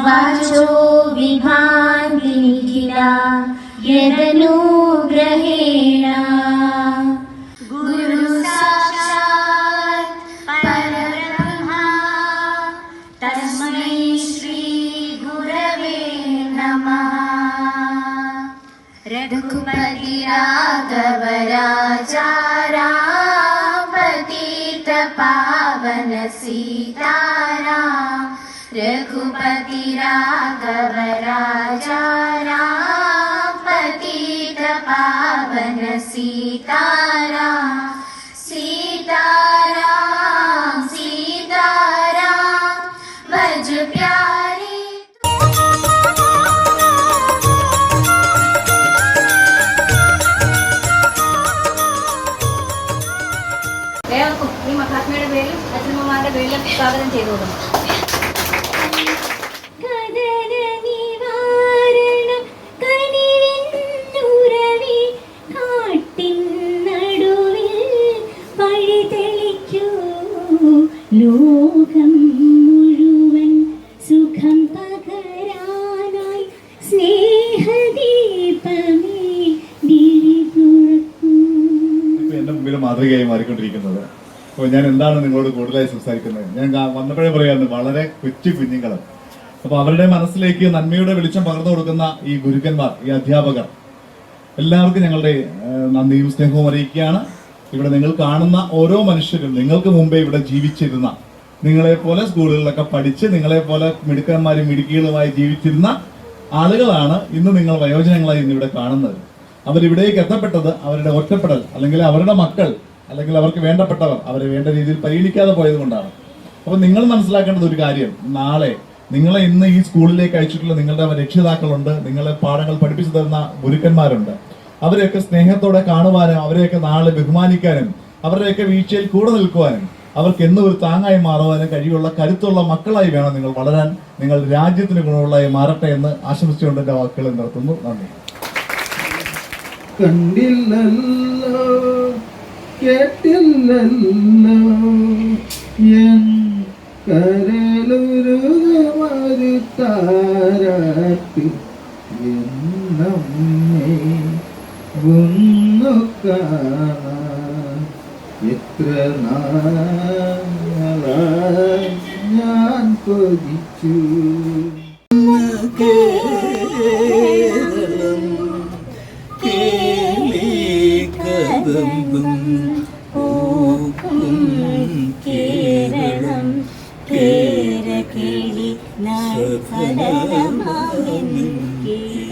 वाचो विभान्ति निखिला यदनुग्रहेण। गुरु साक्षात् परब्रह्मा तस्मै श्री गुरवे नमः। रघुपति राघव राजा राम पतित पावन सीताराम। रघुपति राघव राजा राम पतित पावन सीताराम। सीताराम सीताराम भज प्यारे। ഏവർക്കും ഈ മഹാത്മയുടെ പേരിലും അച്ഛനമ്മമാരുടെ പേരിലും സ്വാഗതം ചെയ്തു കൊടുക്കുന്നു. ലോകം മുഴുവൻ സുഖം പകരാനായി സ്നേഹദീപമേ ദിരി തുറക്കൂ. എന്റെ മുമ്പിൽ മാതൃകയായി മാറിക്കൊണ്ടിരിക്കുന്നത്. അപ്പോൾ ഞാൻ എന്താണ് നിങ്ങളോട് കൂടുതലായി സംസാരിക്കുന്നത്? ഞാൻ വന്നപ്പോഴേ പറയാറുണ്ട്, വളരെ കൊച്ചു കുഞ്ഞുങ്ങൾ. അപ്പോൾ അവരുടെ മനസ്സിലേക്ക് നന്മയുടെ വെളിച്ചം പകർന്നു കൊടുക്കുന്ന ഈ ഗുരുക്കന്മാർ, ഈ അധ്യാപകർ, എല്ലാവർക്കും ഞങ്ങളുടെ നന്ദിയും സ്നേഹവും അറിയിക്കുകയാണ്. ഇവിടെ നിങ്ങൾ കാണുന്ന ഓരോ മനുഷ്യരും നിങ്ങൾക്ക് മുമ്പേ ഇവിടെ ജീവിച്ചിരുന്ന, നിങ്ങളെപ്പോലെ സ്കൂളുകളിലൊക്കെ പഠിച്ച് നിങ്ങളെപ്പോലെ മിടുക്കന്മാരും മിടുക്കികളുമായി ജീവിച്ചിരുന്ന ആളുകളാണ് ഇന്ന് നിങ്ങൾ വയോജനങ്ങളായി ഇന്നിവിടെ കാണുന്നത്. അവരിവിടേക്ക് എത്തപ്പെട്ടത് അവരുടെ ഒറ്റപ്പെടൽ, അല്ലെങ്കിൽ അവരുടെ മക്കൾ, അല്ലെങ്കിൽ അവർക്ക് വേണ്ടപ്പെട്ടവർ അവരെ വേണ്ട രീതിയിൽ പരിഗണിക്കാതെ പോയത് കൊണ്ടാണ്. അപ്പൊ നിങ്ങൾ മനസ്സിലാക്കേണ്ടത് ഒരു കാര്യം, നാളെ നിങ്ങളെ ഇന്ന് ഈ സ്കൂളിലേക്ക് അയച്ചിട്ടുള്ള നിങ്ങളുടെ രക്ഷിതാക്കളുണ്ട്, നിങ്ങളെ പാഠങ്ങൾ പഠിപ്പിച്ചു തരുന്ന ഗുരുക്കന്മാരുണ്ട്. അവരെയൊക്കെ സ്നേഹത്തോടെ കാണുവാനും അവരെയൊക്കെ നാളെ ബഹുമാനിക്കാനും അവരുടെയൊക്കെ വീഴ്ചയിൽ കൂടെ നിൽക്കുവാനും അവർക്ക് എന്നും ഒരു താങ്ങായി മാറുവാനും കഴിയുള്ള കരുത്തുള്ള മക്കളായി വേണം നിങ്ങൾ വളരാൻ. നിങ്ങൾ രാജ്യത്തിന് ഗുണമുള്ളതായി മാറട്ടെ എന്ന് ആശംസിച്ചുകൊണ്ട് എന്റെ വാക്കുകൾ നിർത്തുന്നു. നന്ദി. കണ്ടില്ലല്ലോ കേട്ടില്ലല്ലോ എൻ കരളുരുകമരുത്താരാട്ടി എന്നമ്മേ ഒന്നു കാണാൻ എത്ര നാളായി ഞാൻ കൊതിച്ചു. കേരളം കേളികദംബം പൂക്കും കേരളം കേരകേളി നാൽഫലമാണെനിക്ക്.